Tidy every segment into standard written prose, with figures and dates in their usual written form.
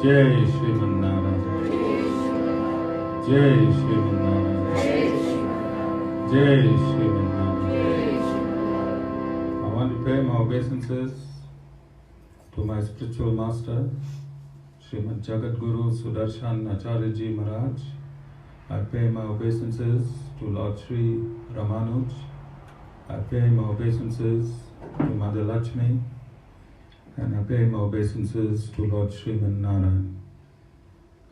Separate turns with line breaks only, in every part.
Jai Shriman Narayan. Jai Shriman Narayan. Jai Shriman Narayan. I want to pay my obeisances to my spiritual master, Srimad Jagadguru Sudarshan Acharya Ji Maharaj. I pay my obeisances to Lord Sri Ramanuj. I pay my obeisances to Mother Lakshmi. And I pay my obeisances to Lord Sriman Narayan.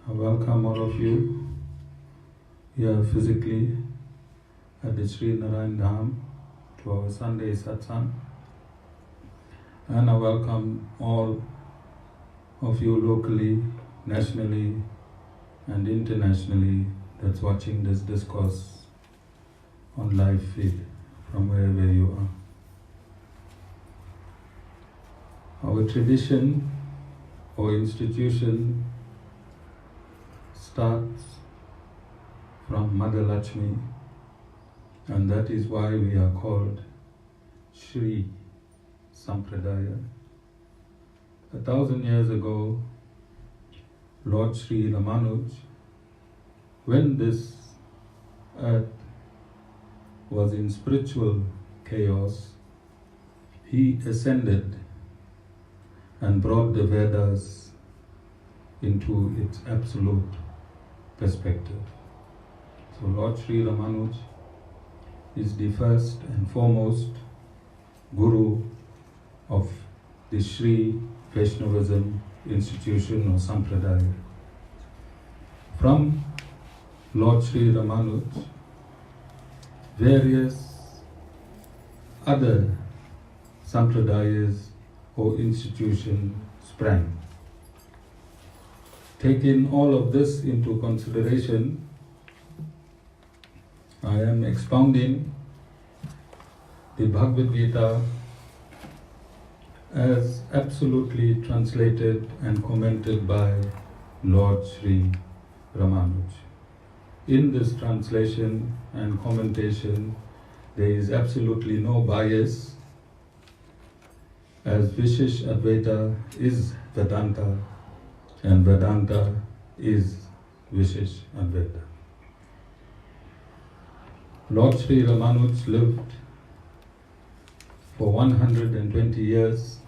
I welcome all of you here physically at the Sri Narayan Dham to our Sunday satsang. And I welcome all of you locally, nationally, and internationally that's watching this discourse on live feed from wherever you are. Our tradition or institution starts from Mother Lakshmi, and that is why we are called Shri Sampradaya. 1,000 years ago, Lord Sri Ramanuj, when this earth was in spiritual chaos, he ascended and brought the Vedas into its absolute perspective. So Lord Sri Ramanuj is the first and foremost Guru of the Sri Vaishnavism institution or Sampradaya. From Lord Sri Ramanuj, various other Sampradayas or institution sprang. Taking all of this into consideration, I am expounding the Bhagavad Gita as absolutely translated and commented by Lord Sri Ramanuj. In this translation and commentation, there is absolutely no bias, as Vishesh Advaita is Vedanta and Vedanta is Vishesh Advaita. Lord Sri Ramanuj lived for 120 years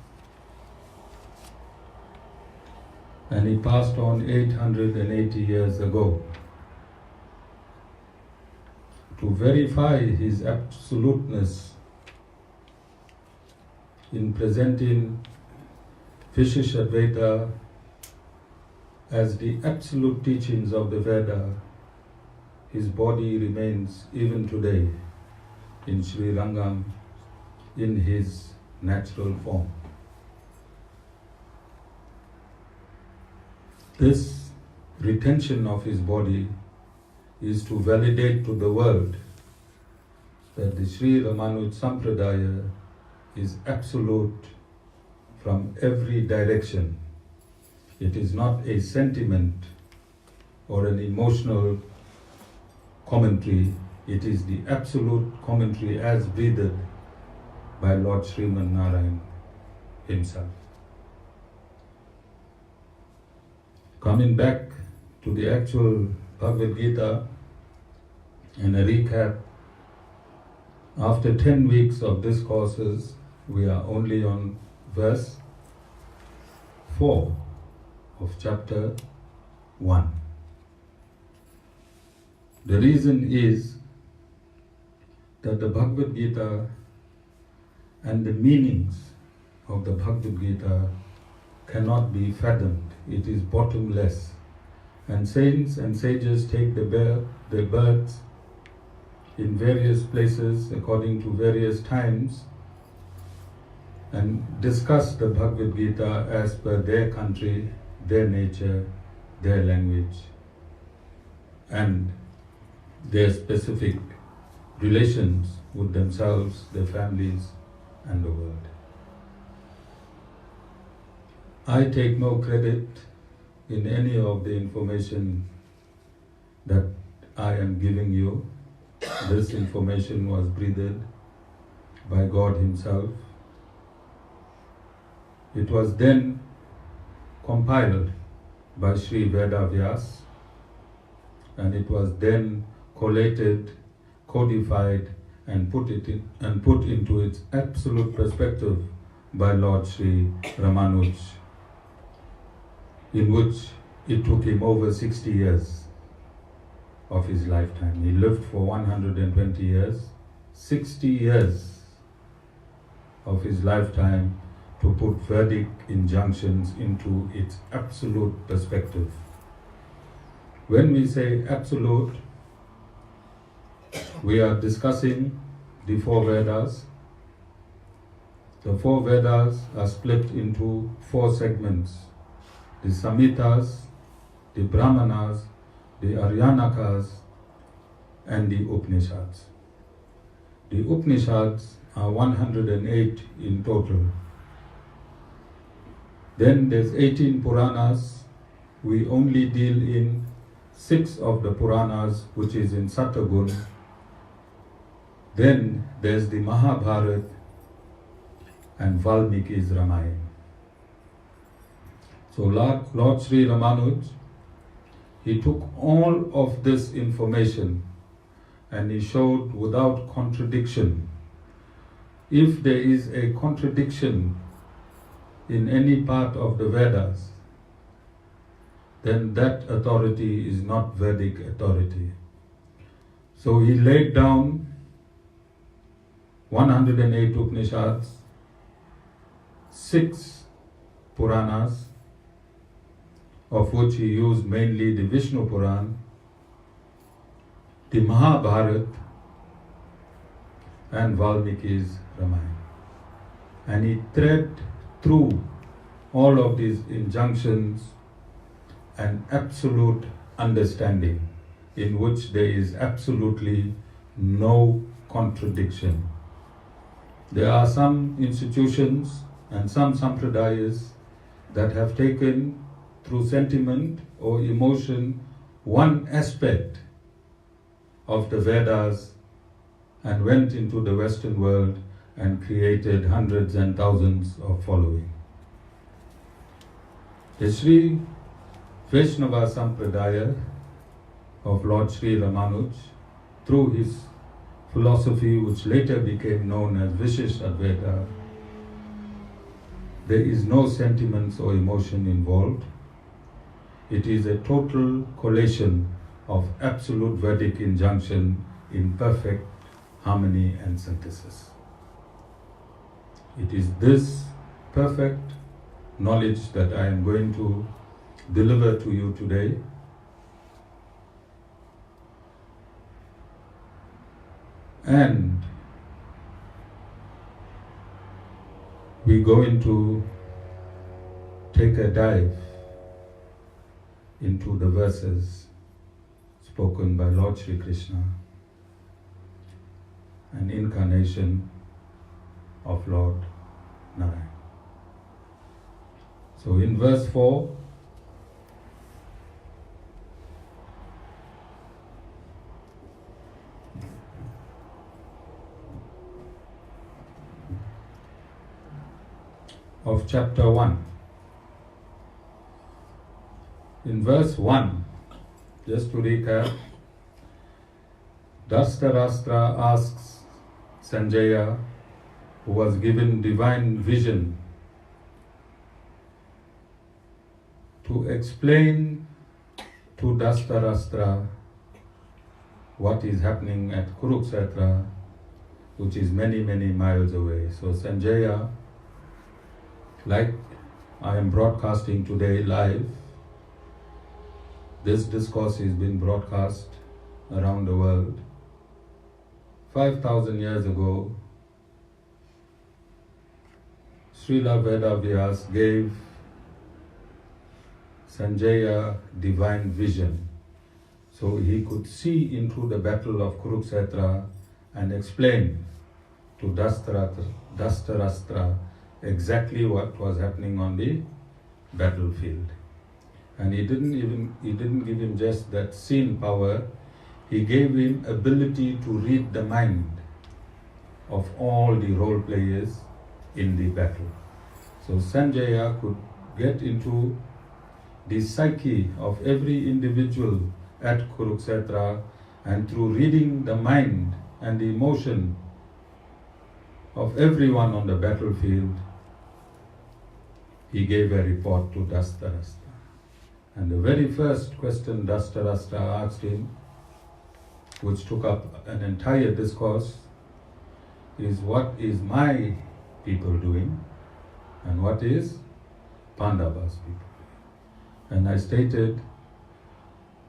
and he passed on 880 years ago. To verify his absoluteness in presenting Vishesh Advaita as the absolute teachings of the Veda, his body remains even today in Sri Rangam in his natural form. This retention of his body is to validate to the world that the Sri Ramanuj Sampradaya is absolute from every direction. It is not a sentiment or an emotional commentary, it is the absolute commentary as breathed by Lord Sriman Narayan himself. Coming back to the actual Bhagavad Gita and a recap, after 10 weeks of discourses, we are only on verse 4 of chapter 1. The reason is that the Bhagavad Gita and the meanings of the Bhagavad Gita cannot be fathomed. It is bottomless. And saints and sages take their births in various places according to various times and discuss the Bhagavad Gita as per their country, their nature, their language, and their specific relations with themselves, their families, and the world. I take no credit in any of the information that I am giving you. This information was breathed by God Himself. It was then compiled by Sri Vedavyas, and it was then collated, codified, and put into its absolute perspective by Lord Sri Ramanuj, in which it took him over 60 years of his lifetime. He lived for 120 years, 60 years of his lifetime to put Vedic injunctions into its absolute perspective. When we say absolute, we are discussing the four Vedas. The four Vedas are split into four segments: the Samhitas, the Brahmanas, the Aryanakas, and the Upanishads. The Upanishads are 108 in total. Then there's 18 Puranas. We only deal in 6 of the Puranas, which is in Satagun. Then there's the Mahabharata and Valmiki's Ramayana. So Lord Sri Ramanuj, he took all of this information and he showed without contradiction. If there is a contradiction in any part of the Vedas, then that authority is not Vedic authority. So he laid down 108 Upanishads, 6 Puranas, of which he used mainly the Vishnu Puran, the Mahabharata, and Valmiki's Ramayana. And he thread through all of these injunctions an absolute understanding in which there is absolutely no contradiction. There are some institutions and some sampradayas that have taken through sentiment or emotion one aspect of the Vedas and went into the Western world and created hundreds and thousands of following. The Sri Vaishnava Sampradaya of Lord Sri Ramanuj, through his philosophy which later became known as Vishishadvaita, there is no sentiments or emotion involved. It is a total collation of absolute Vedic injunction in perfect harmony and synthesis. It is this perfect knowledge that I am going to deliver to you today. And we're going to take a dive into the verses spoken by Lord Shri Krishna, an incarnation of Lord Narayan. So in verse 4, of chapter 1. In verse 1, just to recap, Dhritarashtra asks Sanjaya, who was given divine vision, to explain to Dhritarashtra what is happening at Kurukshetra, which is many, many miles away. So Sanjaya, like I am broadcasting today live, this discourse is being broadcast around the world. 5,000 years ago, Srila Vedavyas gave Sanjaya divine vision, so he could see into the battle of Kurukshetra and explain to Dhritarashtra exactly what was happening on the battlefield. And he didn't give him just that seeing power, he gave him ability to read the mind of all the role players in the battle. So Sanjaya could get into the psyche of every individual at Kurukshetra, and through reading the mind and the emotion of everyone on the battlefield, he gave a report to Dhritarashtra. And the very first question Dhritarashtra asked him, which took up an entire discourse, is what is my people doing and what is Pandava's people doing. And I stated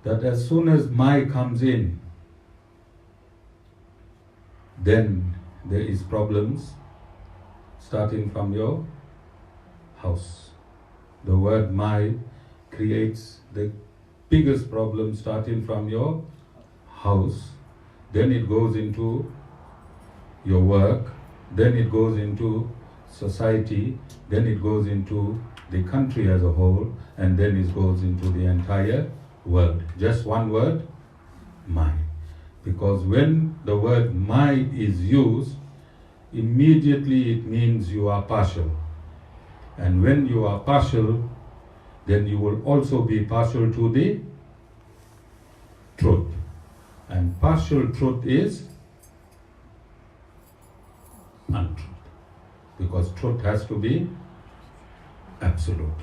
that as soon as my comes in, then there is problems starting from your house. The word my creates the biggest problem starting from your house. Then it goes into your work, then it goes into society, then it goes into the country as a whole, and then it goes into the entire world. Just one word, my. Because when the word my is used, immediately it means you are partial. And when you are partial, then you will also be partial to the truth. And partial truth is untruth. Because truth has to be absolute.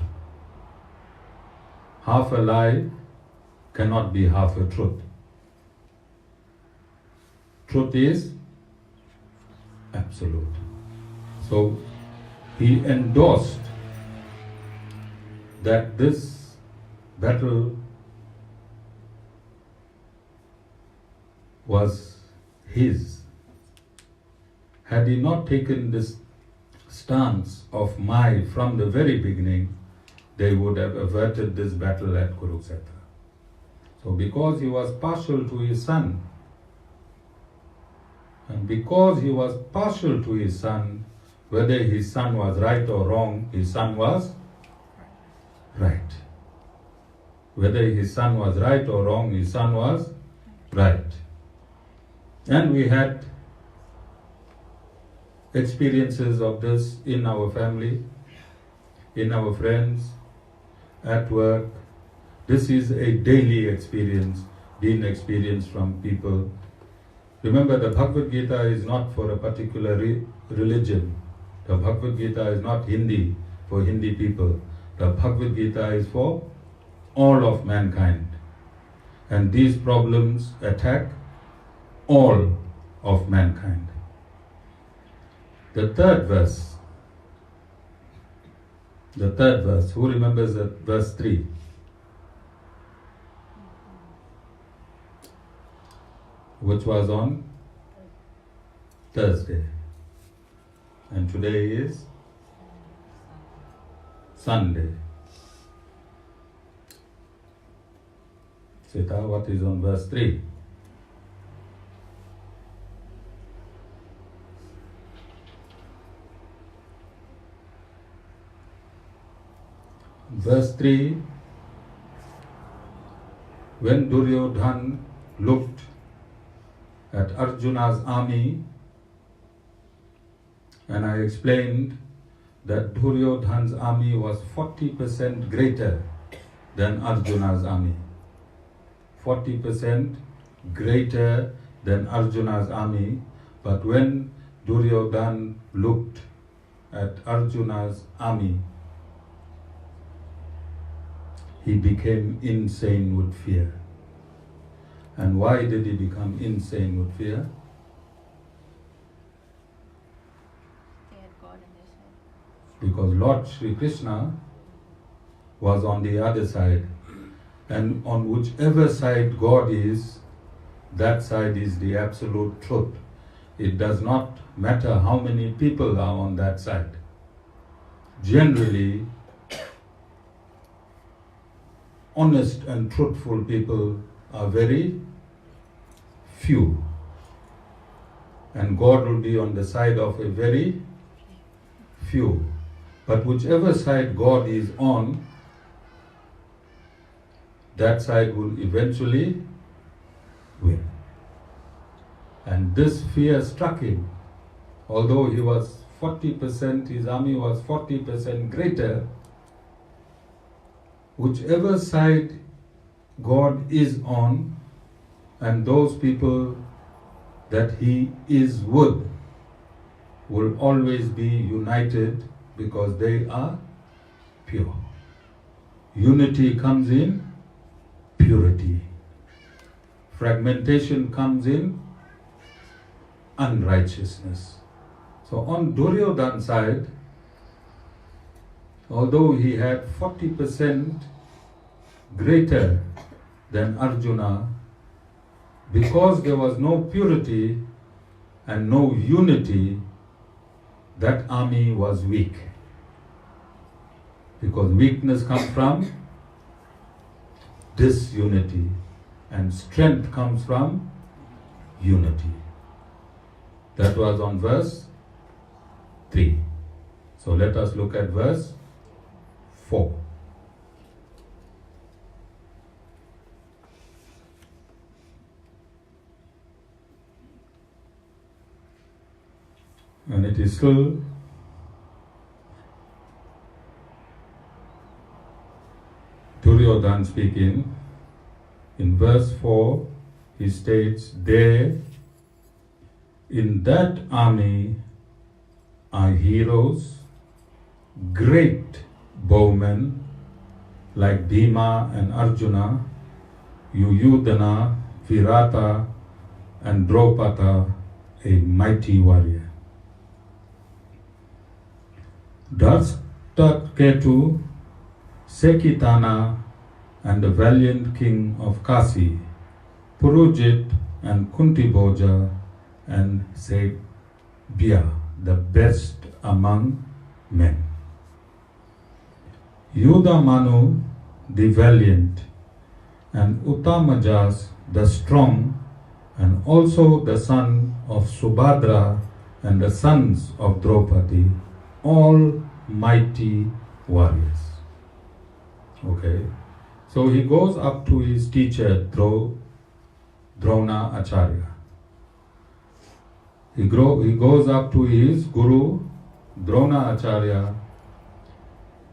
Half a lie cannot be half a truth. Truth is absolute. So he endorsed that this battle was his. Had he not taken this stance of my from the very beginning, they would have averted this battle at Kurukshetra. So because he was partial to his son, and because he was partial to his son, whether his son was right or wrong, his son was right. Whether his son was right or wrong, his son was right. And we had experiences of this in our family, in our friends, at work. This is a daily experience, being experienced from people. Remember, the Bhagavad Gita is not for a particular religion. The Bhagavad Gita is not Hindi for Hindi people. The Bhagavad Gita is for all of mankind. And these problems attack all of mankind. The third verse, who remembers that verse 3? Which was on Thursday. And today is Sunday. Sita, what is on verse 3? Verse 3, when Duryodhan looked at Arjuna's army, and I explained that Duryodhan's army was 40% greater than Arjuna's army. 40% greater than Arjuna's army, but when Duryodhan looked at Arjuna's army, he became insane with fear. And why did he become insane with fear?
They had God on their side.
Because Lord Shri Krishna was on the other side. And on whichever side God is, that side is the absolute truth. It does not matter how many people are on that side. Generally, honest and truthful people are very few. And God will be on the side of a very few. But whichever side God is on, that side will eventually win. And this fear struck him. Although he was 40%, his army was 40% greater, whichever side God is on, and those people that He is with will always be united because they are pure. Unity comes in purity. Fragmentation comes in unrighteousness. So on Duryodhan's side, although he had 40% greater than Arjuna, because there was no purity and no unity, that army was weak. Because weakness comes from disunity and strength comes from unity. That was on verse 3. So let us look at verse 4. And it is still Duryodhan speaking. In verse 4, he states, "There in that army are heroes, great bowmen like Bhima and Arjuna, Duryodhana, Virata, and Draupadi, a mighty warrior. Ketu, Sekitana, and the valiant king of Kasi, Purujit and Kuntiboja, and Sebia, the best among men. Yudhamanu, the valiant, and Uttamajas, the strong, and also the son of Subhadra and the sons of Draupadi, all mighty warriors." Okay, so he goes up to his teacher Dronacharya. He goes up to his guru Dronacharya,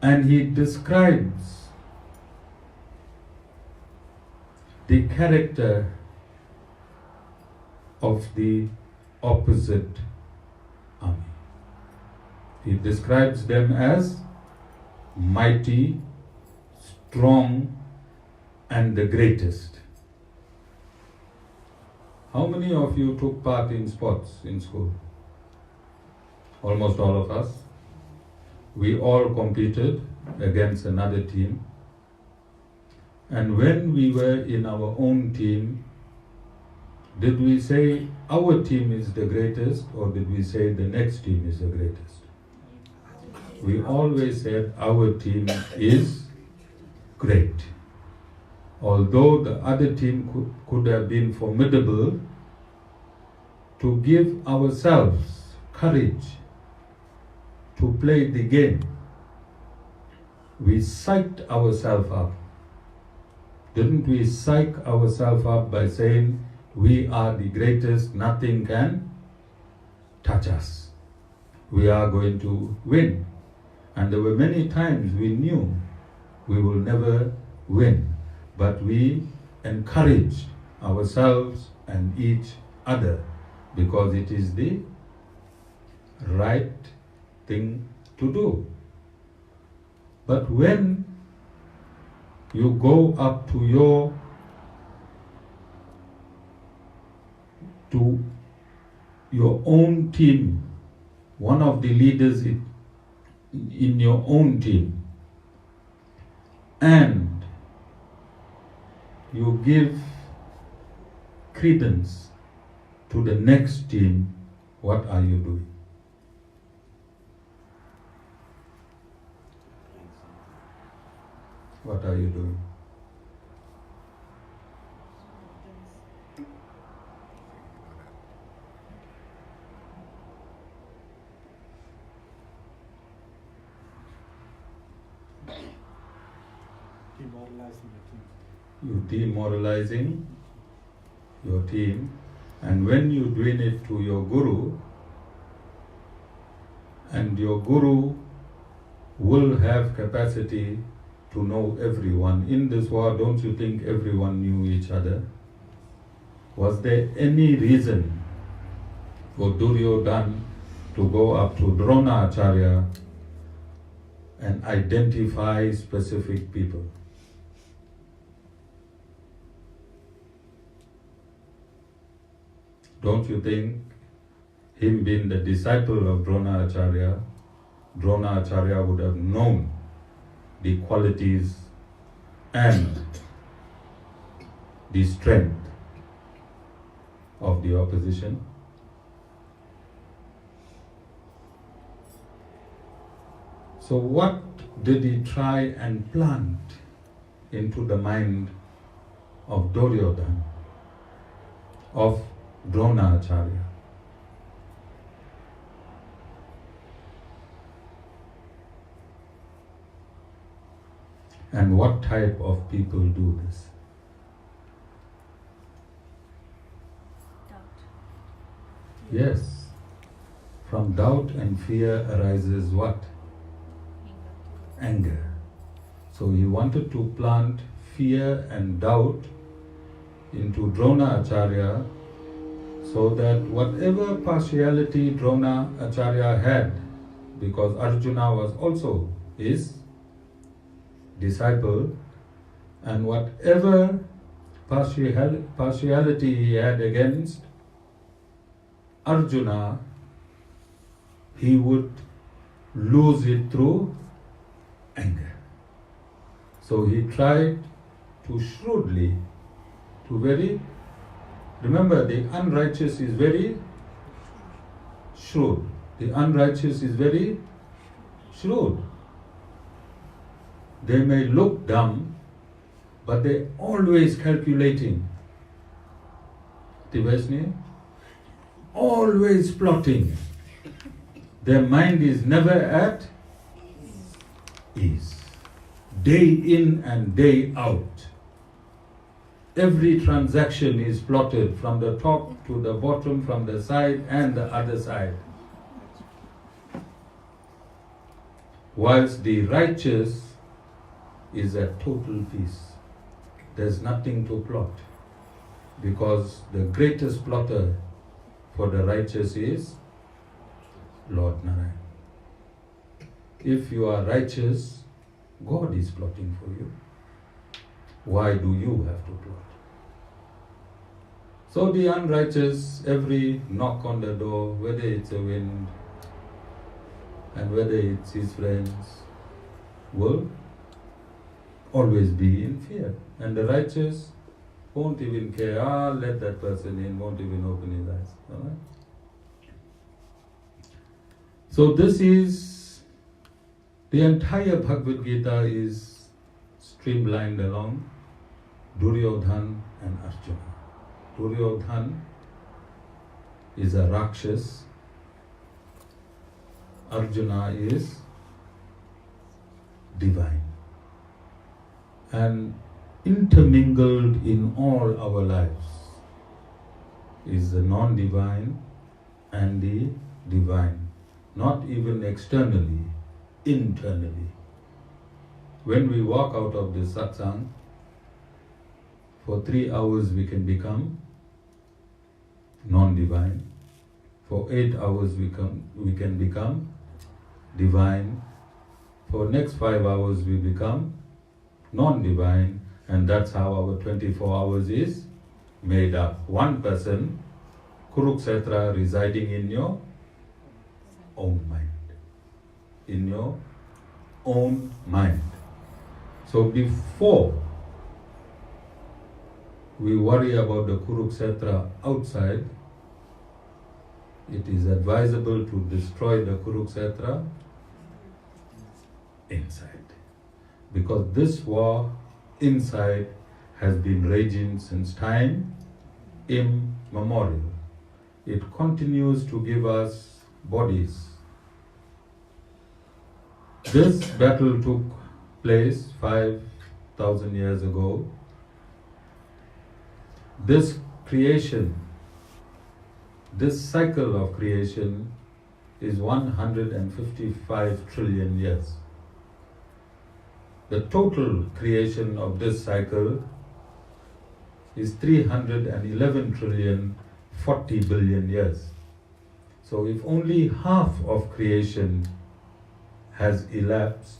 and he describes the character of the opposite army. He describes them as mighty, strong, and the greatest. How many of you took part in sports in school? Almost all of us. We all competed against another team. And when we were in our own team, did we say our team is the greatest, or did we say the next team is the greatest? We always said our team is great. Although the other team could have been formidable, to give ourselves courage to play the game, we psyched ourselves up. Didn't we psych ourselves up by saying, we are the greatest, nothing can touch us. We are going to win. And there were many times we knew we will never win, but we encouraged ourselves and each other because it is the right thing to do. But when you go up to your own team, one of the leaders in your own team, and you give credence to the next team, what are you doing? What are you doing?
Demoralizing the team.
You demoralizing your team, and when you doing it to your guru, and your guru will have capacity to know everyone. In this war, don't you think everyone knew each other? Was there any reason for Duryodhan to go up to Dronacharya and identify specific people? Don't you think him being the disciple of Dronacharya, Dronacharya would have known the qualities and the strength of the opposition? So what did he try and plant into the mind of Duryodhan, of Dronacharya? And what type of people do this?
Doubt.
Yes. From doubt and fear arises what? Anger. So he wanted to plant fear and doubt into Dronacharya so that whatever partiality Dronacharya had, because Arjuna was also his disciple, and whatever partiality he had against Arjuna, he would lose it through anger. So he tried to shrewdly, remember the unrighteous is very shrewd. The unrighteous is very shrewd. They may look dumb, but they're always calculating. Tivesni? Always plotting. Their mind is never at ease. Day in and day out. Every transaction is plotted from the top to the bottom, from the side and the other side. Whilst the righteous is at total peace. There's nothing to plot, because the greatest plotter for the righteous is Lord Narayan. If you are righteous, God is plotting for you. Why do you have to plot? So the unrighteous, every knock on the door, whether it's a wind and whether it's his friends, will always be in fear. And the righteous won't even care, let that person in, won't even open his eyes. All right? So this is, the entire Bhagavad Gita is streamlined along Duryodhan and Arjuna. Duryodhan is a Rakshas. Arjuna is divine. And intermingled in all our lives is the non-divine and the divine. Not even externally, internally. When we walk out of this satsang, for 3 hours we can become non-divine. For 8 hours we can become divine. For next 5 hours we become non-divine, and that's how our 24 hours is made up. One person, Kurukshetra, residing in your own mind. In your own mind. So before we worry about the Kurukshetra outside, it is advisable to destroy the Kurukshetra inside. Because this war inside has been raging since time immemorial. It continues to give us bodies. This battle took place 5,000 years ago. This creation, this cycle of creation is 155 trillion years. the total creation of this cycle is 311 trillion 40 billion years. So if only half of creation has elapsed,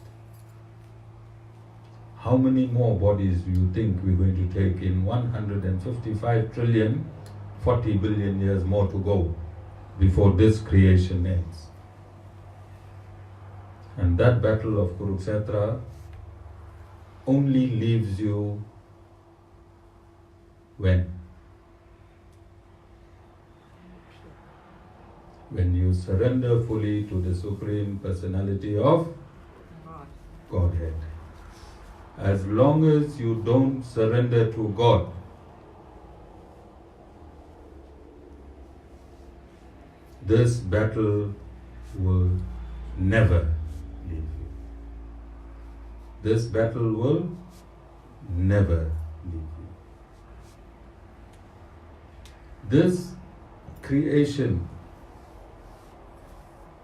how many more bodies do you think we're going to take in 155 trillion 40 billion years more to go before this creation ends? And that battle of Kurukshetra only leaves you when you surrender fully to the Supreme Personality of Godhead. As long as you don't surrender to God, this battle will never leave you. This battle will never leave you. This creation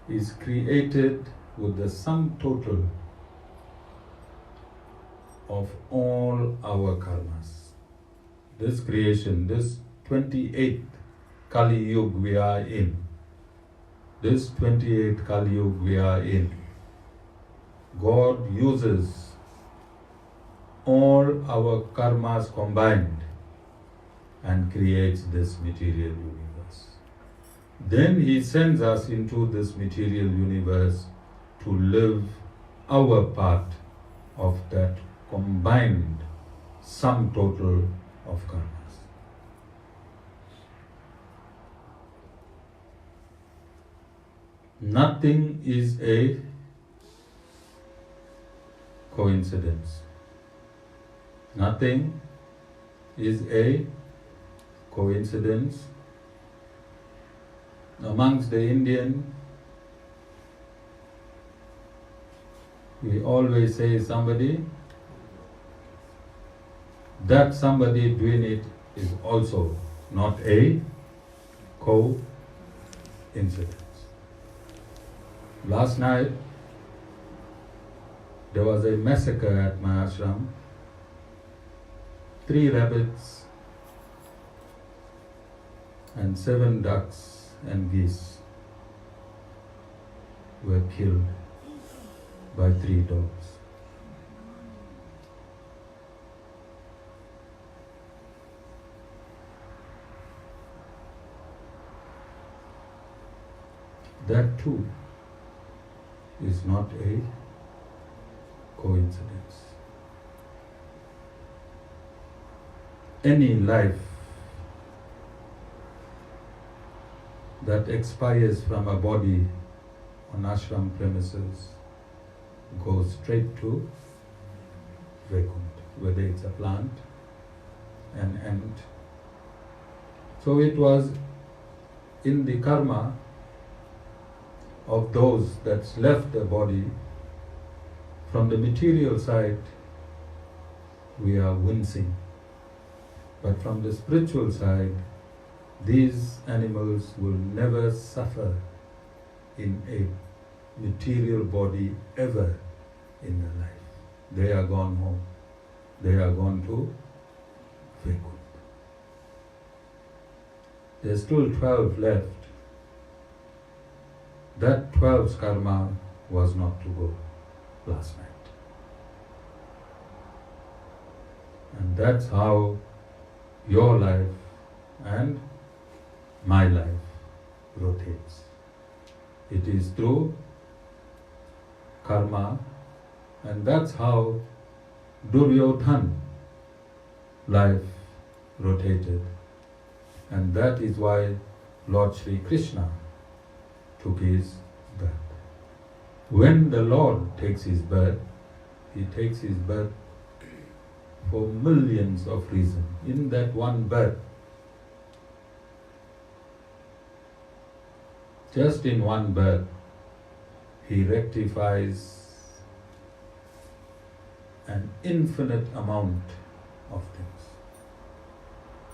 is created with the sum total of all our karmas. This creation, this 28th Kali Yuga we are in, this 28th Kali Yuga we are in, God uses all our karmas combined and creates this material universe. Then He sends us into this material universe to live our part of that combined sum total of karmas. Nothing is a coincidence. Nothing is a coincidence. Amongst the Indian, we always say that somebody doing it is also not a coincidence. Last night, there was a massacre at my ashram. 3 rabbits and 7 ducks and geese were killed by 3 dogs. That too is not a coincidence. Any life that expires from a body on ashram premises goes straight to Vaikuntha, whether it's a plant, an ant. So it was in the karma of those that's left the body. From the material side, we are wincing. But from the spiritual side, these animals will never suffer in a material body ever in their life. They are gone home. They are gone to Vaikuntha. There's still 12 left. That 12's karma was not to go last night. And that's how your life and my life rotates. It is through karma, and that's how Duryodhan life rotated. And that is why Lord Shri Krishna took his birth. When the Lord takes his birth, he takes his birth for millions of reasons. In that one birth, just in one birth, he rectifies an infinite amount of things.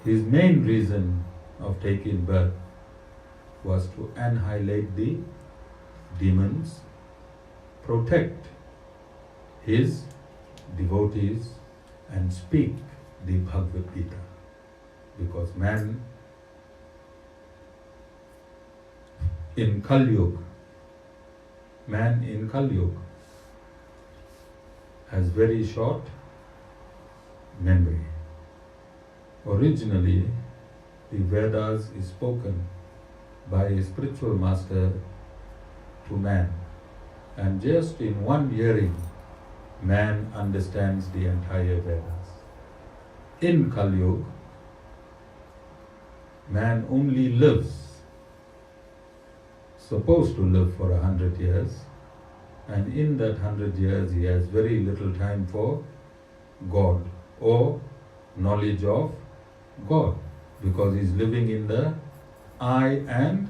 His main reason of taking birth was to annihilate the demons, protect his devotees and speak the Bhagavad Gita. Because man in Kali Yuga has very short memory. Originally, the Vedas is spoken by a spiritual master to man, and just in one hearing, man understands the entire Vedas. In Kali Yuga, man only supposed to live for 100 years, and in that 100 years he has very little time for God or knowledge of God, because he's living in the I and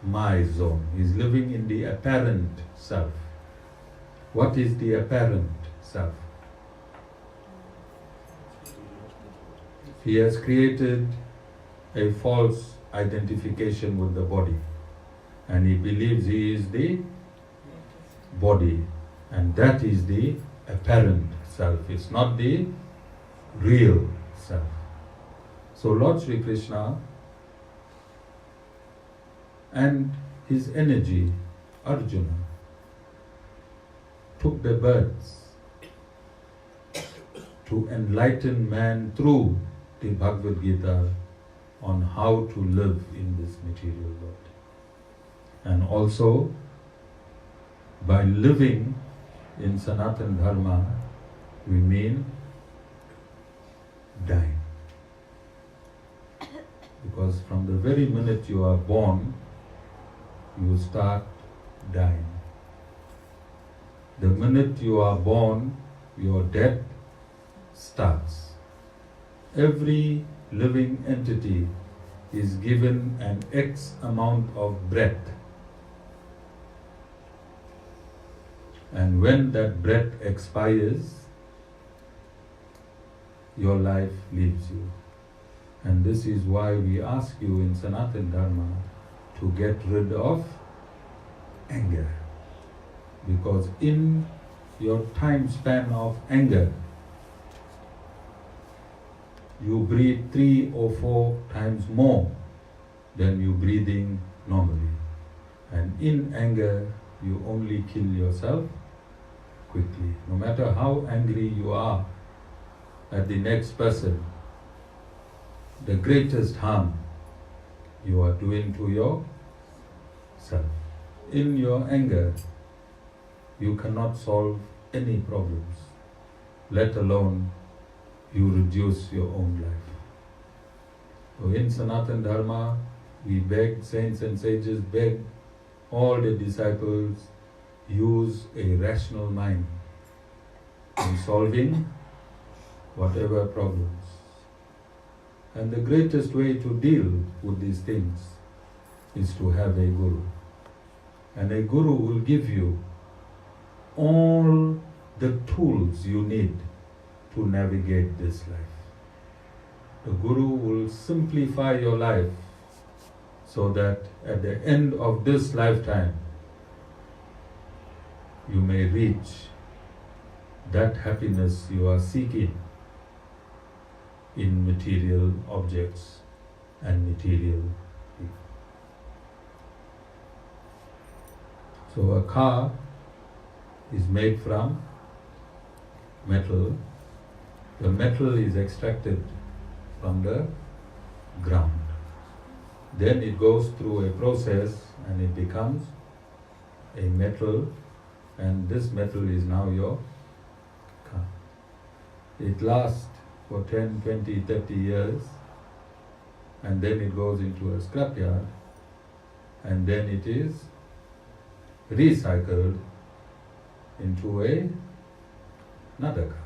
my zone. He's living in the apparent self. What is the apparent self? He has created a false identification with the body, and he believes he is the body, and that is the apparent self. It's not the real self. So Lord Sri Krishna and his energy, Arjuna, took the birds to enlighten man through the Bhagavad Gita on how to live in this material world. And also, by living in Sanatan Dharma, we mean dying. Because from the very minute you are born, you start dying. The minute you are born, your death starts. Every living entity is given an X amount of breath. And when that breath expires, your life leaves you. And this is why we ask you in Sanatan Dharma to get rid of anger. Because in your time span of anger, you breathe 3 or 4 times more than you breathing normally. And in anger, you only kill yourself quickly. No matter how angry you are at the next person, the greatest harm you are doing to yourself. In your anger, you cannot solve any problems, let alone you reduce your own life. So in Sanatan Dharma, we beg, saints and sages beg all the disciples, use a rational mind in solving whatever problems. And the greatest way to deal with these things is to have a guru. And a guru will give you all the tools you need to navigate this life. The guru will simplify your life so that at the end of this lifetime, you may reach that happiness you are seeking in material objects and material people. So a car is made from metal. The metal is extracted from the ground. Then it goes through a process and it becomes a metal, and this metal is now your car. It lasts for 10, 20, 30 years, and then it goes into a scrapyard, and then it is recycled into another car.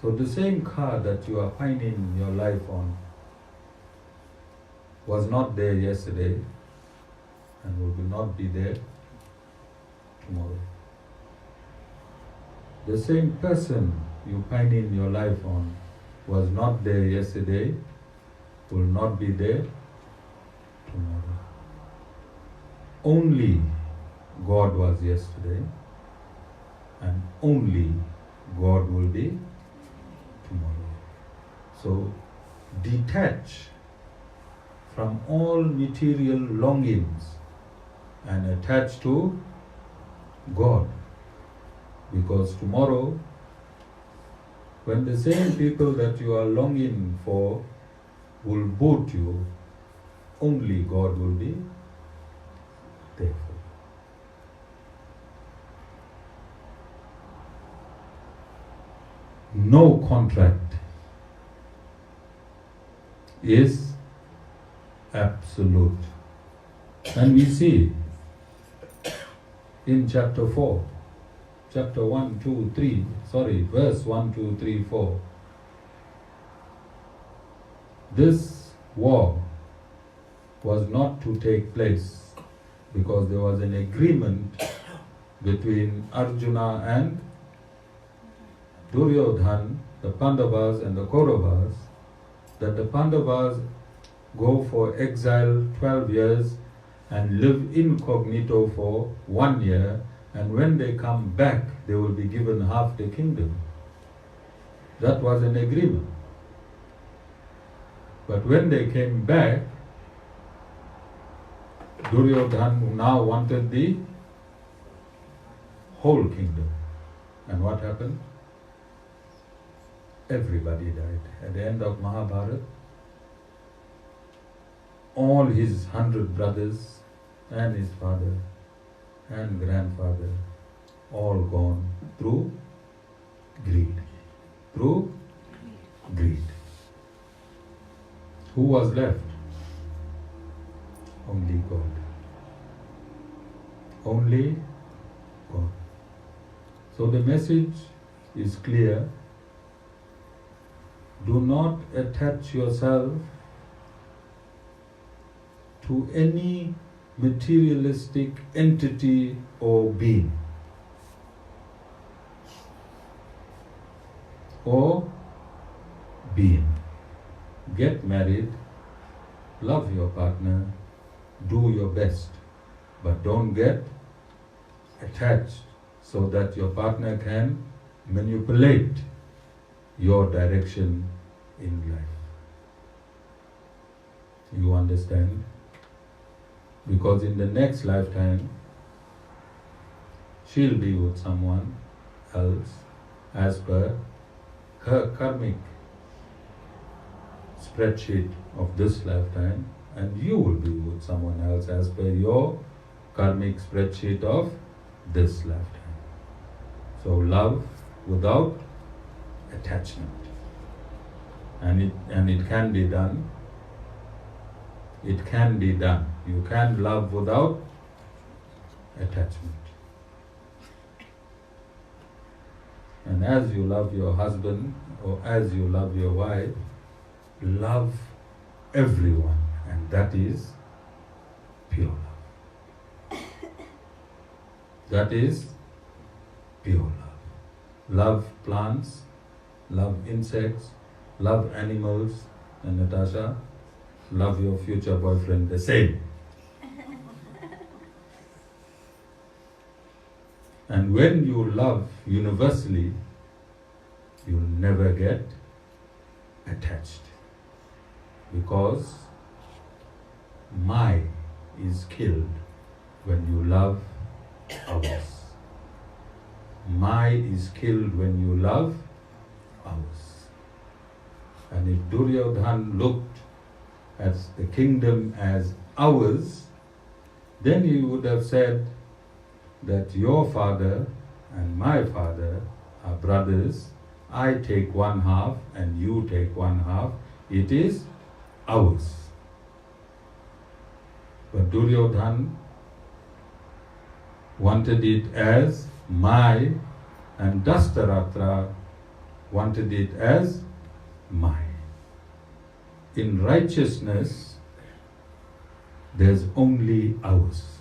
So the same car that you are finding your life on was not there yesterday and will not be there tomorrow. The same person you find in your life on was not there yesterday, will not be there tomorrow. Only God was yesterday, and only God will be tomorrow. So detach from all material longings and attach to God. Because tomorrow, when the same people that you are longing for will boot you, only God will be there for you. No contract is absolute. And we see in chapter 4, chapter 1, 2, 3, verse 1, 2, 3, 4. This war was not to take place because there was an agreement between Arjuna and Duryodhan, the Pandavas and the Kauravas, that the Pandavas go for exile 12 years and live incognito for 1 year, and when they come back, they will be given half the kingdom. That was an agreement. But when they came back, Duryodhan now wanted the whole kingdom. And what happened? Everybody died. At the end of Mahabharata, all his 100 brothers and his father and grandfather all gone through greed. Through greed. Who was left? Only God. Only God. So the message is clear. Do not attach yourself to any materialistic entity or being, Get married, love your partner, do your best, but don't get attached so that your partner can manipulate your direction in life. You understand? Because in the next lifetime, she'll be with someone else as per her karmic spreadsheet of this lifetime, and you will be with someone else as per your karmic spreadsheet of this lifetime. So love without attachment. And it can be done. It can be done. You can love without attachment. And as you love your husband or as you love your wife, love everyone, and that is pure love. That is pure love. Love plants, love insects, love animals, and Natasha, love your future boyfriend the same. And when you love universally, you'll never get attached. Because my is killed when you love others. My is killed when you love ours. And if Duryodhan looked at the kingdom as ours, then he would have said that your father and my father are brothers. I take one half and you take one half. It is ours. But Duryodhan wanted it as my, and Dastaratra wanted it as mine. In righteousness, there's only ours.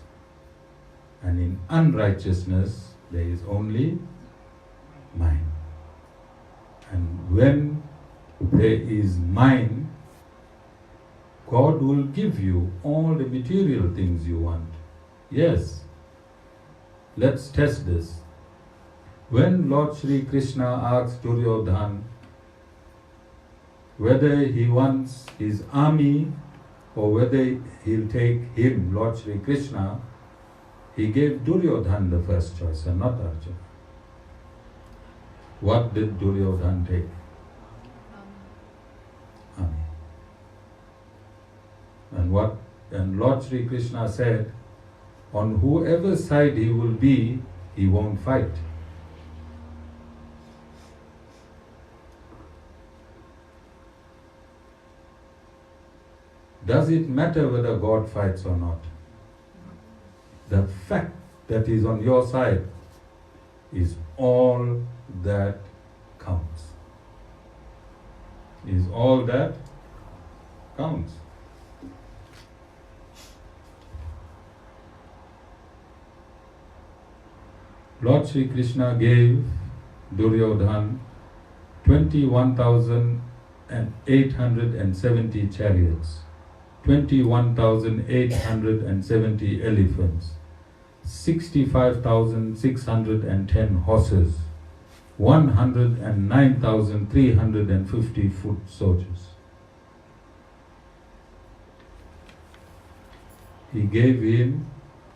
And in unrighteousness, there is only mine. And when there is mine, God will give you all the material things you want. Yes, let's test this. When Lord Shri Krishna asked Duryodhan whether he wants his army or whether he'll take him, Lord Shri Krishna, he gave Duryodhan the first choice and not Arjuna. What did Duryodhan take? Army. And Lord Shri Krishna said, on whoever side he will be, he won't fight. Does it matter whether God fights or not? The fact that He's on your side is all that counts. Is all that counts. Lord Shri Krishna gave Duryodhan 21,870 chariots, 21,870 elephants, 65,610 horses, 109,350 foot soldiers. He gave him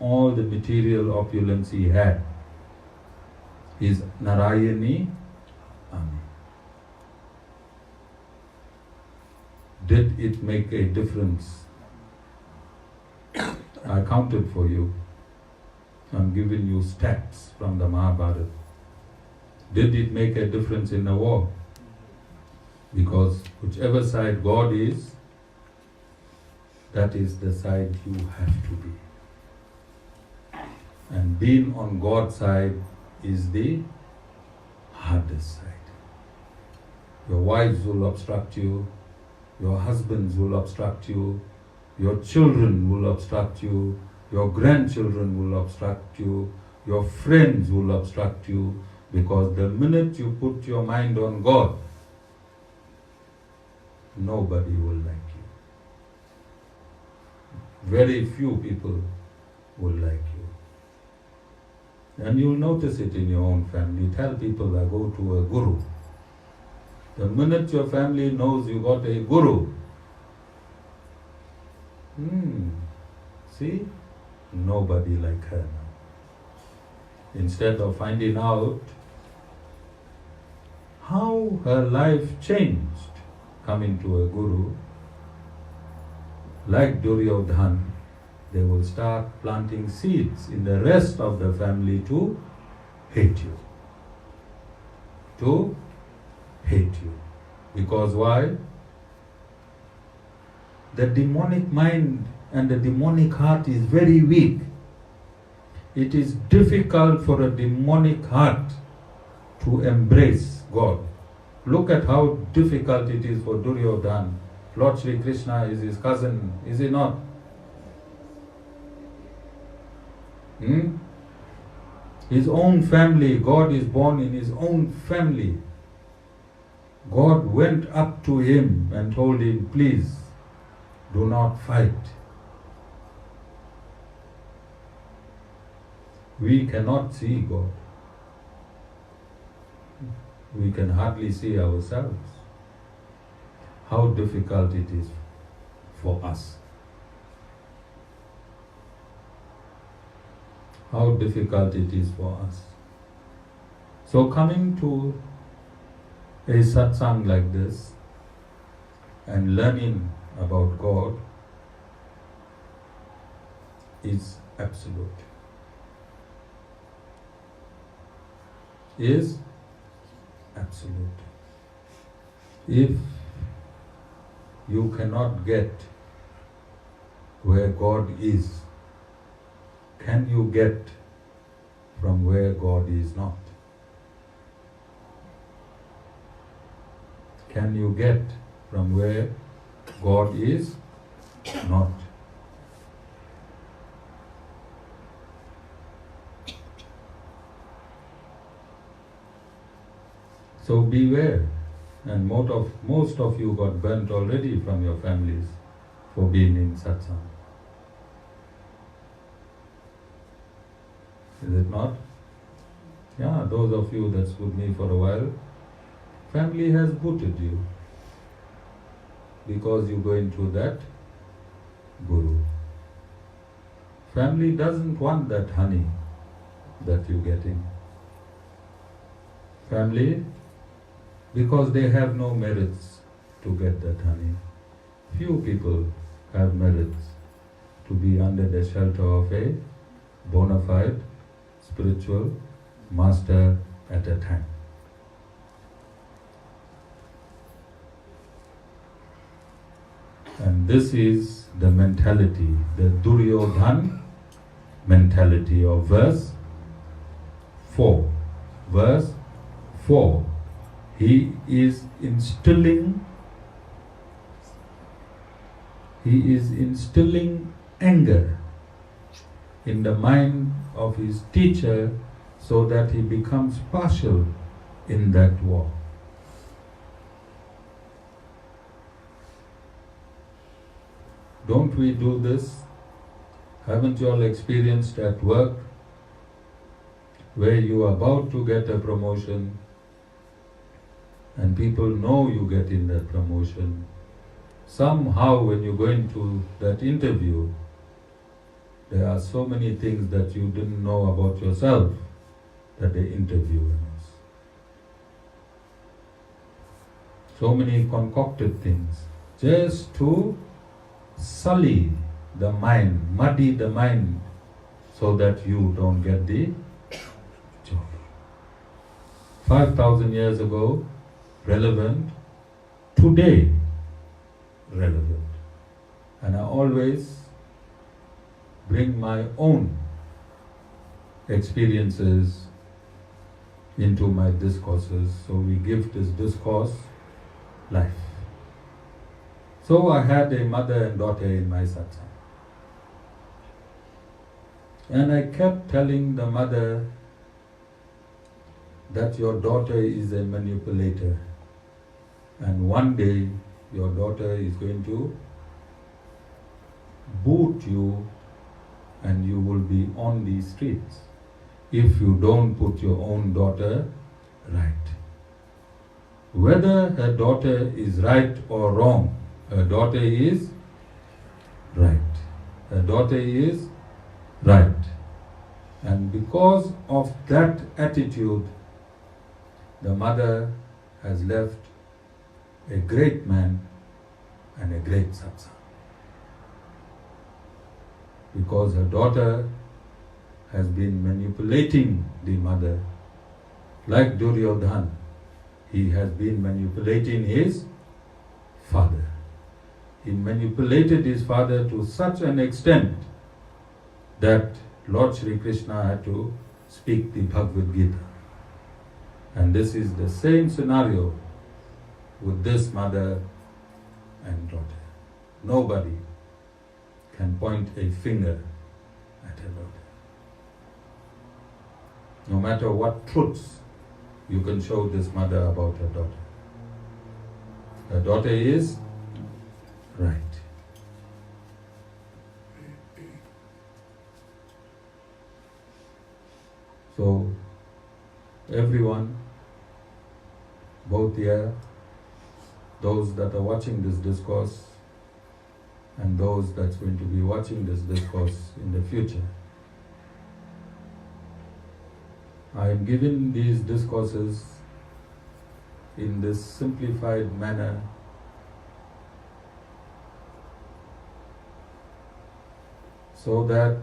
all the material opulence he had. His Narayani army. Did it make a difference? I counted for you. I'm giving you stats from the Mahabharata. Did it make a difference in the war? Because whichever side God is, that is the side you have to be. And being on God's side is the hardest side. Your wives will obstruct you, your husbands will obstruct you, your children will obstruct you, your grandchildren will obstruct you, your friends will obstruct you, because the minute you put your mind on God, nobody will like you. Very few people will like you. And you'll notice it in your own family. Tell people, I go to a guru. The minute your family knows you got a guru, see, nobody like her now. Instead of finding out how her life changed coming to a guru, like Duryodhan, they will start planting seeds in the rest of the family to hate you. To hate you. Because why? The demonic mind and the demonic heart is very weak. It is difficult for a demonic heart to embrace God. Look at how difficult it is for Duryodhan. Lord Shri Krishna is his cousin, is he not? His own family, God is born in his own family. God went up to him and told him, please, do not fight. We cannot see God. We can hardly see ourselves. How difficult it is for us. How difficult it is for us. So coming to a satsang like this and learning about God is absolute. Is absolute. If you cannot get where God is, can you get from where God is not? Can you get from where God is not? So beware, and most of you got burnt already from your families for being in satsang. Is it not? Yeah, those of you that's with me for a while, family has booted you because you're going through that guru. Family doesn't want that honey that you're getting. Family, because they have no merits to get that honey. Few people have merits to be under the shelter of a bona fide spiritual master at a time. And this is the mentality, the Duryodhan mentality of verse 4. Verse 4. He is instilling anger in the mind of his teacher so that he becomes partial in that war. Don't we do this? Haven't you all experienced at work where you are about to get a promotion and people know you get in that promotion? Somehow when you go into that interview, there are so many things that you didn't know about yourself that they interview us. So many concocted things just to sully the mind, muddy the mind so that you don't get the job. 5,000 years ago, relevant, today, relevant. And I always bring my own experiences into my discourses, so we give this discourse life. So I had a mother and daughter in my satsang. And I kept telling the mother that your daughter is a manipulator. And one day your daughter is going to boot you and you will be on the streets if you don't put your own daughter right. Whether her daughter is right or wrong, her daughter is right. Her daughter is right. And because of that attitude, the mother has left a great man and a great satsang. Because her daughter has been manipulating the mother. Like Duryodhan, he has been manipulating his father. He manipulated his father to such an extent that Lord Shri Krishna had to speak the Bhagavad Gita. And this is the same scenario with this mother and daughter. Nobody can point a finger at her daughter. No matter what truths you can show this mother about her daughter. Her daughter is right. So, everyone, both here, those that are watching this discourse, and those that's going to be watching this discourse in the future, I am giving these discourses in this simplified manner so that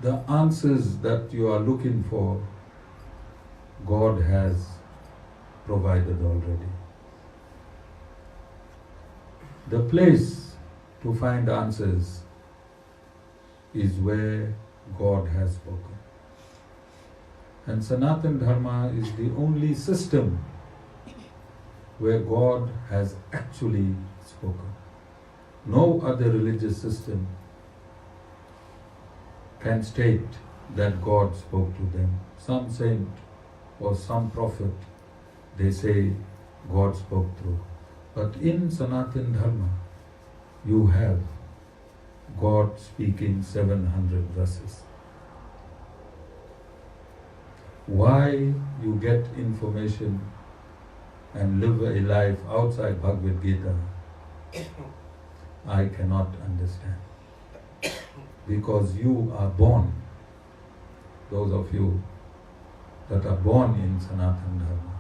the answers that you are looking for, God has provided already. The place to find answers is where God has spoken. And Sanatan Dharma is the only system where God has actually spoken. No other religious system can state that God spoke to them. Some saint or some prophet, they say God spoke through. But in Sanatan Dharma, you have God speaking 700 verses. Why you get information and live a life outside Bhagavad Gita, I cannot understand. Because you are born, those of you that are born in Sanatan Dharma,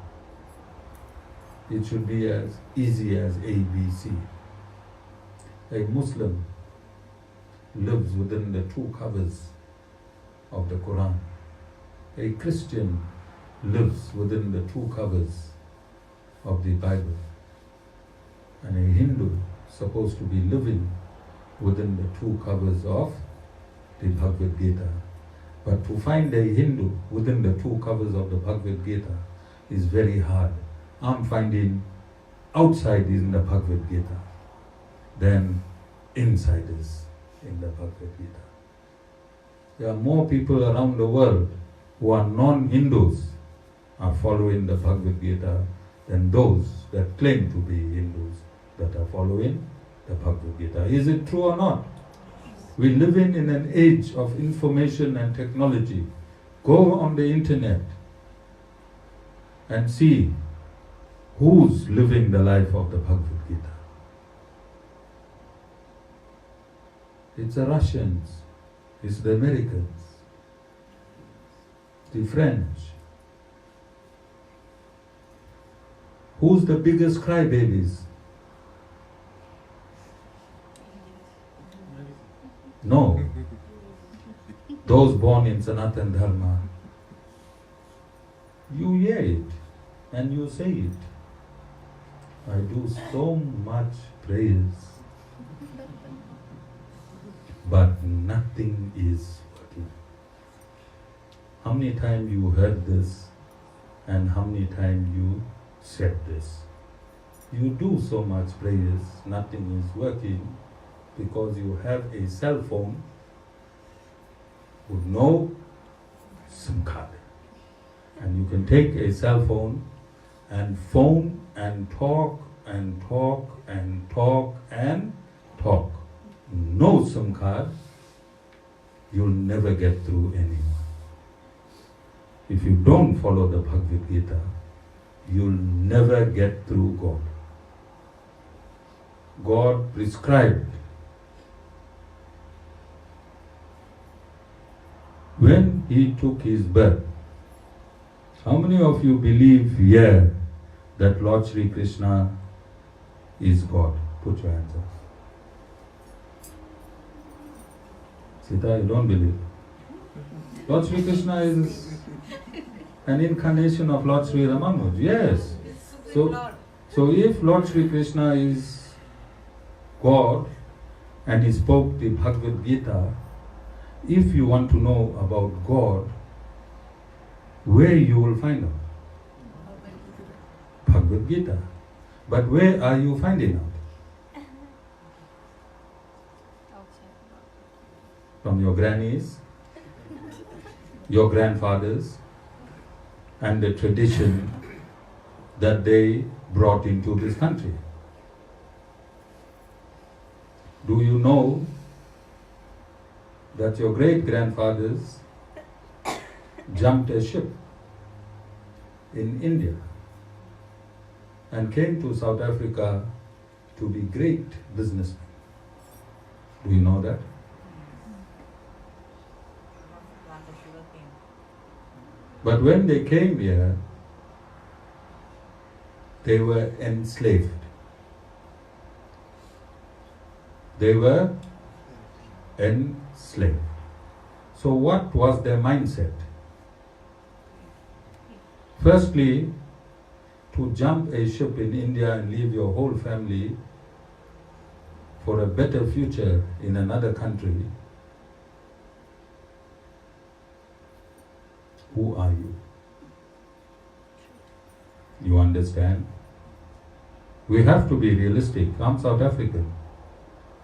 it should be as easy as ABC. A Muslim lives within the two covers of the Quran. A Christian lives within the two covers of the Bible. And a Hindu is supposed to be living within the two covers of the Bhagavad Gita. But to find a Hindu within the two covers of the Bhagavad Gita is very hard. I'm finding outside is in the Bhagavad Gita than insiders in the Bhagavad Gita. There are more people around the world who are non-Hindus are following the Bhagavad Gita than those that claim to be Hindus that are following the Bhagavad Gita. Is it true or not? We live in an age of information and technology. Go on the internet and see who's living the life of the Bhagavad Gita. It's the Russians, it's the Americans, the French. Who's the biggest crybabies? No. Those born in Sanatan Dharma. You hear it and you say it. I do so much praise, but nothing is working. How many times you heard this and how many times you said this? You do so much praise, nothing is working because you have a cell phone with no SIM card. And you can take a cell phone and phone and talk and talk and talk and talk. No SIM card, you'll never get through anyone. If you don't follow the Bhagavad Gita, you'll never get through God. God prescribed. When he took his birth, how many of you believe here that Lord Shri Krishna is God? Put your hands up. Sita, you don't believe. Lord Shri Krishna is an incarnation of Lord Shri Ramanuj. Yes. So if Lord Shri Krishna is God and he spoke the Bhagavad Gita, if you want to know about God, where you will find out? Bhagavad Gita. But where are you finding out? From your grannies, your grandfathers, and the tradition that they brought into this country. Do you know that your great-grandfathers jumped a ship in India and came to South Africa to be great businessmen? Do you know that? But when they came here, they were enslaved. They were enslaved. So what was their mindset? Firstly, to jump a ship in India and leave your whole family for a better future in another country. Who are you? You understand? We have to be realistic. I'm South African.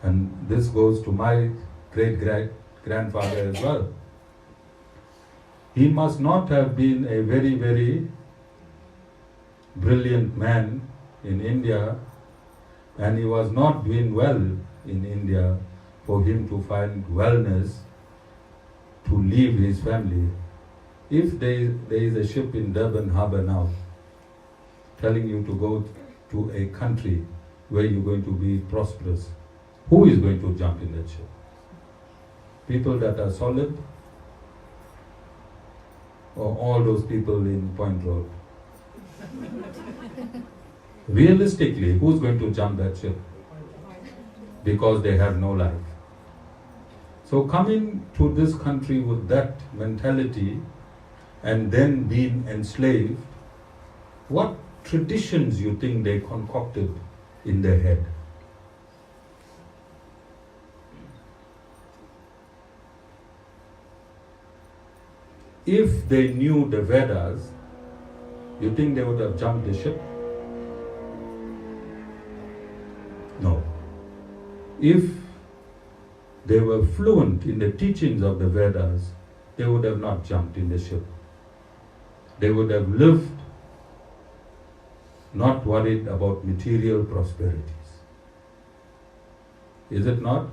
And this goes to my great-grandfather as well. He must not have been a very, very brilliant man in India, and he was not doing well in India for him to find wellness to leave his family If there is a ship in Durban Harbour now telling you to go to a country where you're going to be prosperous, who is going to jump in that ship? People that are solid, or all those people in Point Road? Realistically, who's going to jump that ship? Because they have no life. So coming to this country with that mentality and then being enslaved, what traditions you think they concocted in their head? If they knew the Vedas, you think they would have jumped the ship? No. If they were fluent in the teachings of the Vedas, they would have not jumped in the ship. They would have lived not worried about material prosperities. Is it not?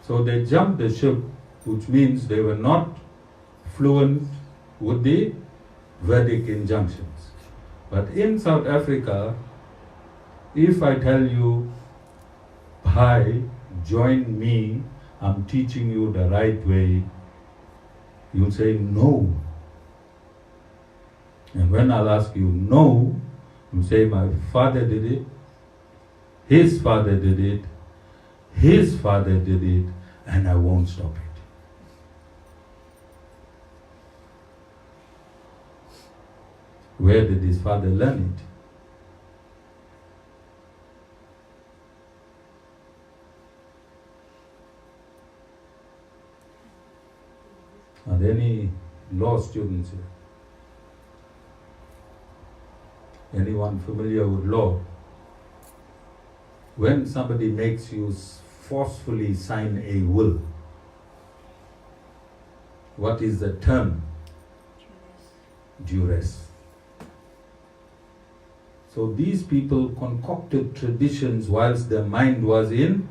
So they jumped the ship, which means they were not fluent with the Vedic injunctions. But in South Africa, if I tell you, "Bhai, join me, I'm teaching you the right way," you'll say no. And when I'll ask you no, you say, "My father did it, his father did it, his father did it, and I won't stop it." Where did his father learn it? Are there any law students here? Anyone familiar with law? When somebody makes you forcefully sign a will, what is the term? Duress. So these people concocted traditions whilst their mind was in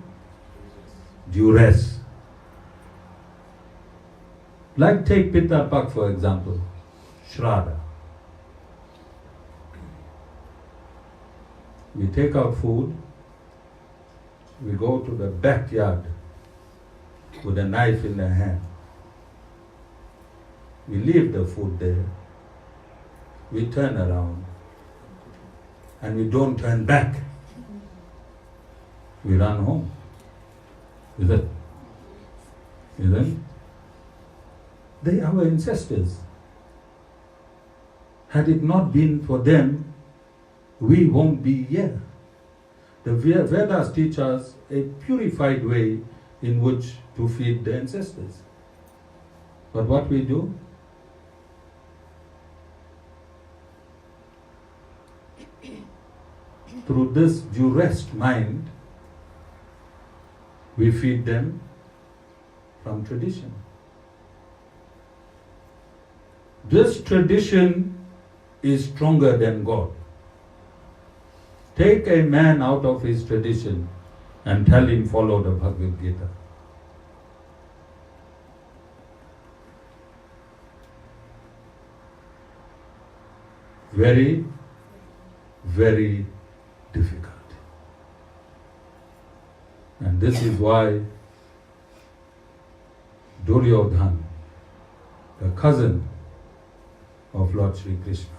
duress. Like take Pitta Pak for example, Shraddha. We take our food, we go to the backyard with a knife in the hand. We leave the food there, we turn around, and we don't turn back. We run home. Is it? Isn't it? They are our ancestors. Had it not been for them, we won't be here. The Vedas teach us a purified way in which to feed the ancestors. But what we do? Through this duressed mind, we feed them from tradition. This tradition is stronger than God. Take a man out of his tradition and tell him follow the Bhagavad Gita. Very, very difficult. And this is why Duryodhan, the cousin of Lord Sri Krishna,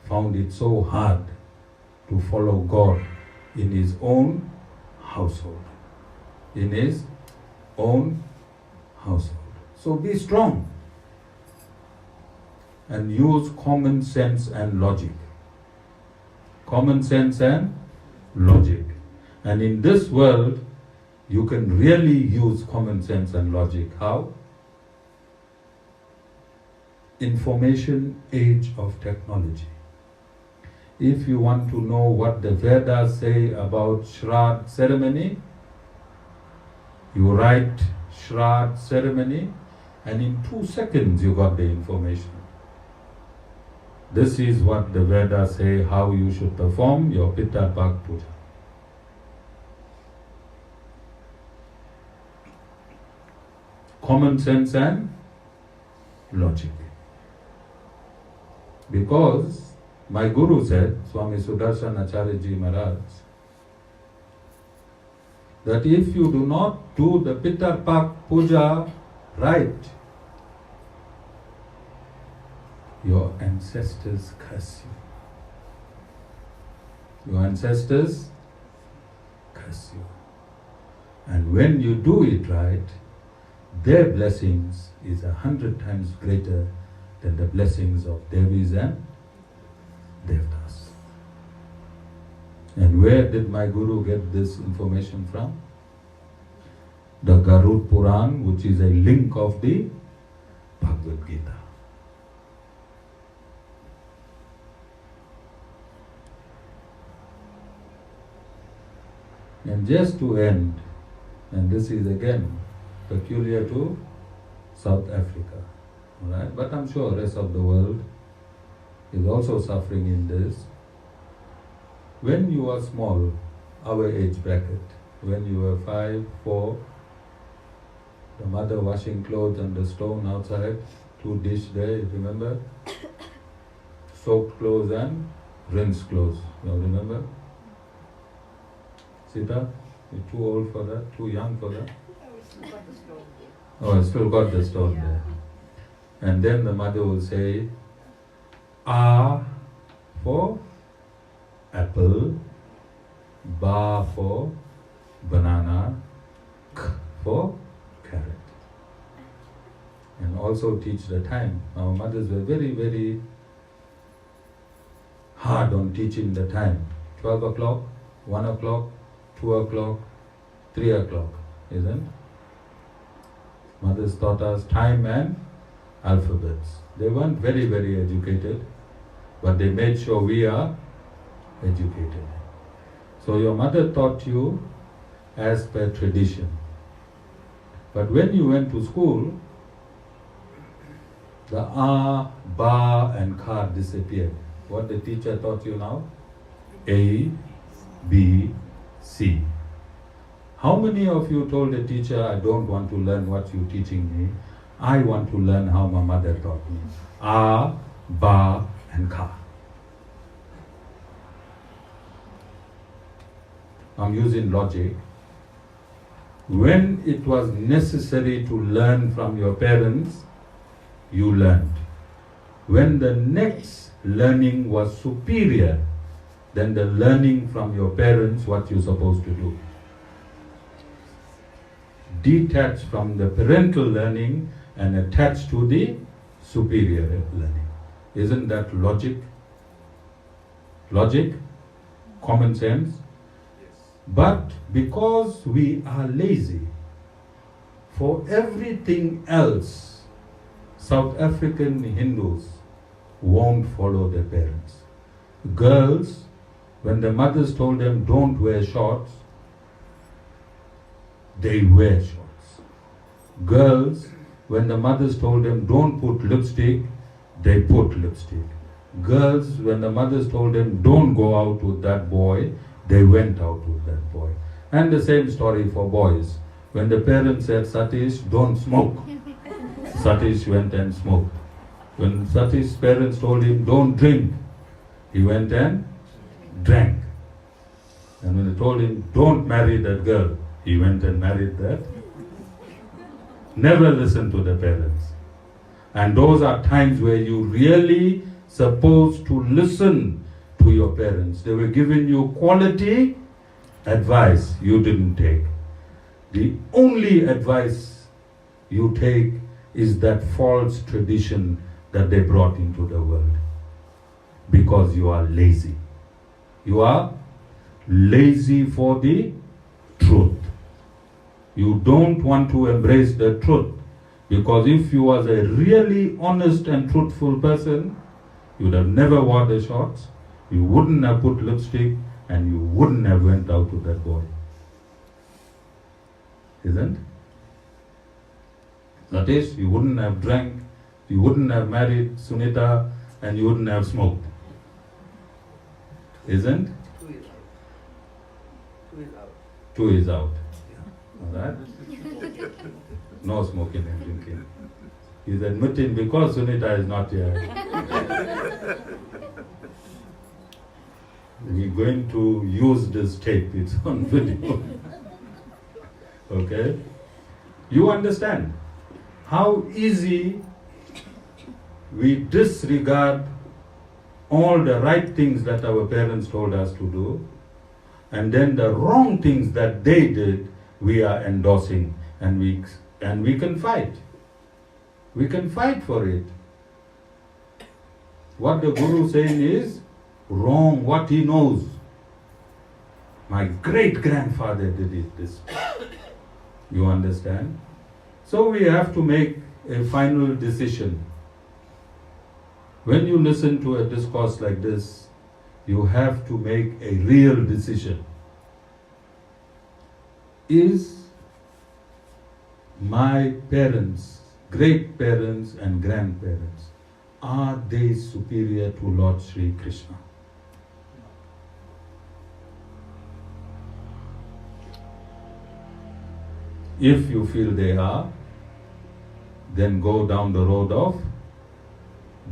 found it so hard to follow God in his own household. In his own household. So be strong and use common sense and logic. Common sense and logic. And in this world, you can really use common sense and logic. How? Information age of technology. If you want to know what the Vedas say about Shraddha ceremony, you write Shraddha ceremony and in 2 seconds you got the information. This is what the Vedas say how you should perform your Pitta Pak Puja. Common sense and logic. Because my Guru said, Swami Sudarshanacharya Ji Maharaj, that if you do not do the Pitar Pak Puja right, your ancestors curse you. Your ancestors curse you. And when you do it right, their blessings is 100 times greater than the blessings of Devis and Devtas. And where did my Guru get this information from? The Garud Puran, which is a link of the Bhagavad Gita. And just to end, and this is again peculiar to South Africa, right? But I'm sure the rest of the world is also suffering in this. When you are small, our age bracket, when you were 5, 4, the mother washing clothes on the stone outside, 2 dish there, you remember? Soaked clothes and rinsed clothes, you remember? Sita, you're too old for that, too young for that? Oh, I still got the stone there. And then the mother will say, A for apple, Ba for banana, K for carrot. And also teach the time. Our mothers were very, very hard on teaching the time. 12 o'clock, 1 o'clock, 2 o'clock, 3 o'clock, isn't it? Mothers taught us time and alphabets. They weren't very, very educated, but they made sure we are educated. So your mother taught you as per tradition. But when you went to school, the A, Ba and Ka disappeared. What the teacher taught you now? A, B, C. How many of you told the teacher, I don't want to learn what you're teaching me, I want to learn how my mother taught me? A, Ba and Ka. I'm using logic. When it was necessary to learn from your parents, you learned. When the next learning was superior than the learning from your parents, what you're supposed to do? Detach from the parental learning and attach to the superior learning. Isn't that logic? Logic? Common sense? But because we are lazy, for everything else, South African Hindus won't follow their parents. Girls, when the mothers told them don't wear shorts, they wear shorts. Girls, when the mothers told them don't put lipstick, they put lipstick. Girls, when the mothers told them don't go out with that boy, they went out with that boy. And the same story for boys. When the parents said, Satish, don't smoke, Satish went and smoked. When Satish's parents told him, don't drink, he went and drank. And when they told him, don't marry that girl, he went and married that. Never listen to the parents. And those are times where you really supposed to listen to your parents. They were giving you quality advice you didn't take. The only advice you take is that false tradition that they brought into the world. Because you are lazy. You are lazy for the truth. You don't want to embrace the truth. Because if you was a really honest and truthful person, you would have never worn the shorts, you wouldn't have put lipstick, and you wouldn't have went out with that boy. Isn't? That is, you wouldn't have drank, you wouldn't have married Sunita, and you wouldn't have smoked. Isn't? Two is out. Alright? No smoking and drinking. He's admitting because Sunita is not here. We're going to use this tape, it's on video. Okay? You understand how easy we disregard all the right things that our parents told us to do, and then the wrong things that they did, we are endorsing, and we can fight. We can fight for it. What the Guru saying is wrong, what he knows. My great-grandfather did it this way. You understand? So we have to make a final decision. When you listen to a discourse like this, you have to make a real decision. Is my parents, great parents and grandparents, are they superior to Lord Sri Krishna? If you feel they are, then go down the road of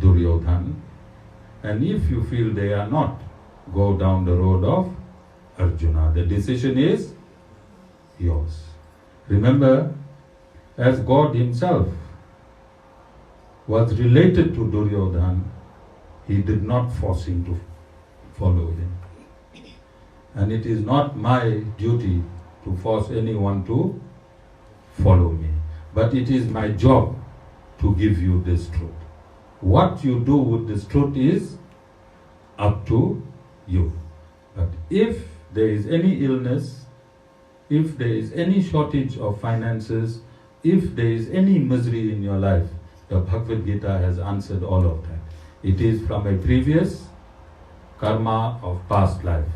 Duryodhan. And if you feel they are not, go down the road of Arjuna. The decision is yours. Remember, as God himself was related to Duryodhan, he did not force him to follow him. And it is not my duty to force anyone to follow me. But it is my job to give you this truth. What you do with this truth is up to you. But if there is any illness, if there is any shortage of finances, if there is any misery in your life, the Bhagavad Gita has answered all of that. It is from a previous karma of past life.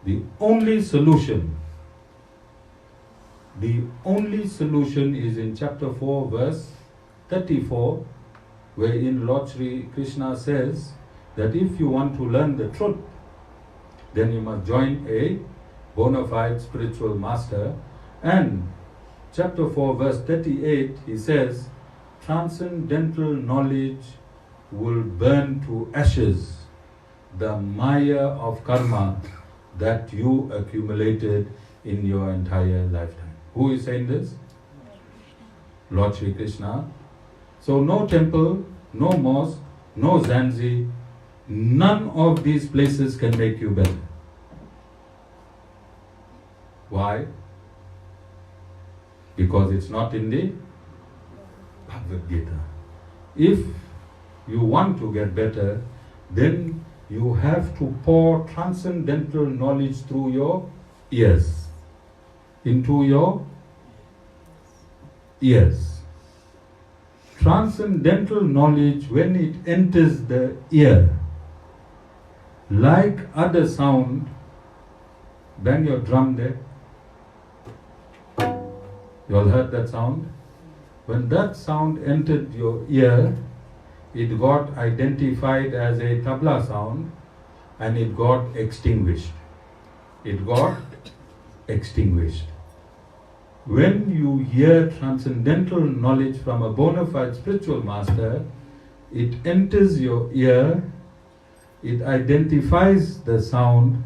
The only solution is in chapter 4, verse 34, wherein Lord Sri Krishna says that if you want to learn the truth, then you must join a bona fide spiritual master. And chapter 4, verse 38, he says, transcendental knowledge will burn to ashes the maya of karma that you accumulated in your entire lifetime. Who is saying this? Lord Sri Krishna. So no temple, no mosque, no Zanzi, none of these places can make you better. Why? Because it's not in the Bhagavad Gita. If you want to get better, then you have to pour transcendental knowledge through your ears, into your ears. Transcendental knowledge, when it enters the ear, like other sound, bang your drum there. You all heard that sound? When that sound entered your ear, it got identified as a tabla sound and it got extinguished. It got extinguished. When you hear transcendental knowledge from a bona fide spiritual master, it enters your ear, it identifies the sound,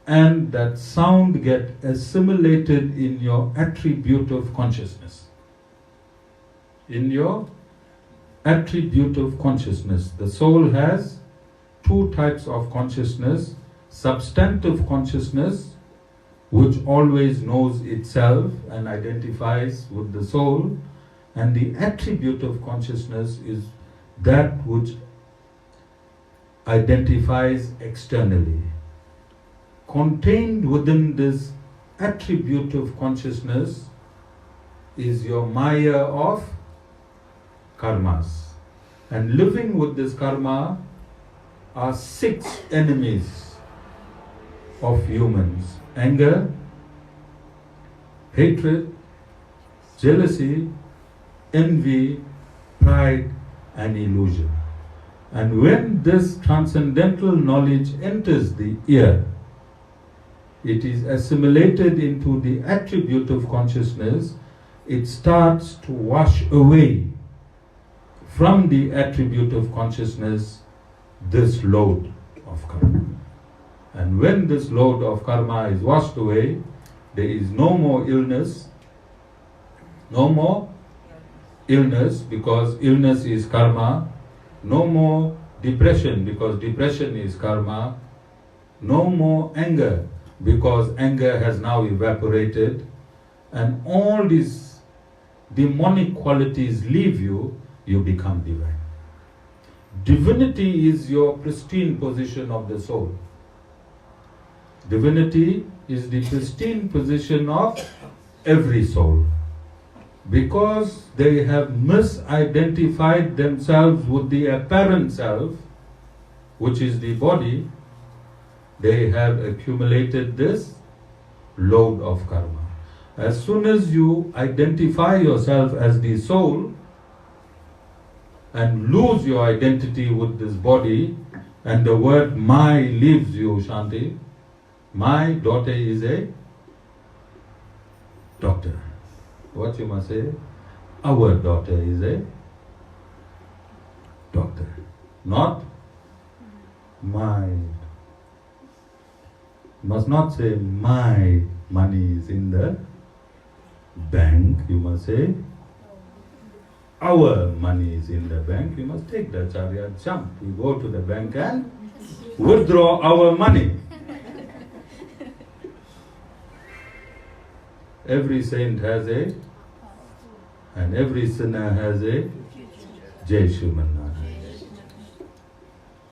and that sound gets assimilated in your attribute of consciousness. In your attribute of consciousness. The soul has two types of consciousness: substantive consciousness, which always knows itself and identifies with the soul, and the attribute of consciousness is that which identifies externally. Contained within this attribute of consciousness is your maya of karmas. And living with this karma are 6 enemies of humans: anger, hatred, jealousy, envy, pride, and illusion. And when this transcendental knowledge enters the ear, it is assimilated into the attribute of consciousness. It starts to wash away from the attribute of consciousness this load of karma. And when this load of karma is washed away, there is no more illness, because illness is karma, no more depression because depression is karma, no more anger because anger has now evaporated, and all these demonic qualities leave you, you become divine. Divinity is your pristine position of the soul. Divinity is the pristine position of every soul. Because they have misidentified themselves with the apparent self, which is the body, they have accumulated this load of karma. As soon as you identify yourself as the soul and lose your identity with this body, and the word my leaves you, Shanti, my daughter is a doctor. What you must say? Our daughter is a doctor, not my. You must not say my money is in the bank. You must say our money is in the bank. You must take the chariot jump. You go to the bank and withdraw our money. Every saint has a, and every sinner has a Jai Shriman.